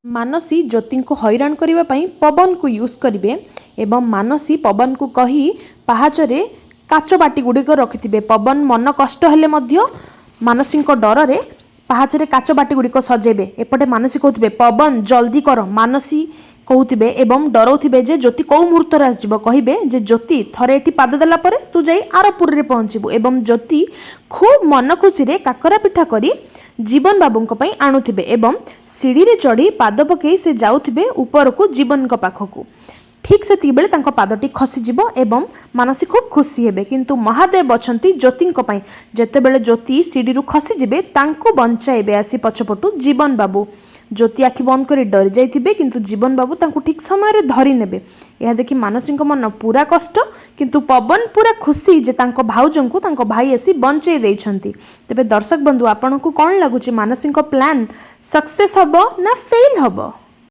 ମାନସୀ ज्योति को हैरान करने पवन को यूज करेंगे एवं ମାନସୀ पवन को कही पाहाचरे काच बाटी गुड़िक रखिथे। पवन मन कष्ट हेले ମାନସୀ डर रे पाहाचरे काच बाटी गुड़िक सजेबे। एपटे ମାନସୀ कहते पवन जल्दी कर। ମାନସୀ कहते एवं डराउे जे ज्योति कौ मुहूर्त आसब कहे जे ज्योति थरे एटी पाद देला परे तू जाई आरपुर रे पहुँचबू। एवं ज्योति खूब मन खुशी रे काकरा पिठा करी जीवन बाबू आणुथिबे एवं सीढ़ी रे चढ़ी पाद पकई से जाउथिबे ऊपर को जीवन पाखकू। ठीक से बेले तांको पादटी खसीजिब एवं ମାନସୀ खूब खुशी हेबे। किंतु महादेव अछंती ज्योति जेतेबेले ज्योति सीढ़ी रु खसीजिबे तांको बंचाइबे आसी पछपटू जीवन बाबू। ज्योति आखि बंद कर डरी जाइथिबे किंतु जीवन बाबू तांको ठीक समय रे धरी नेबे। यह देखि ମାନସୀ मन पूरा कष्ट किंतु पवन पूरा खुशी जे तांको भाउजंकु तांको भाई आसी बंचाई देइछंती। तेबे दर्शक बंधु आपनकु कोन लागुची ମାନସୀଙ୍କ प्लान सक्सेस हबो ना फेल हबो?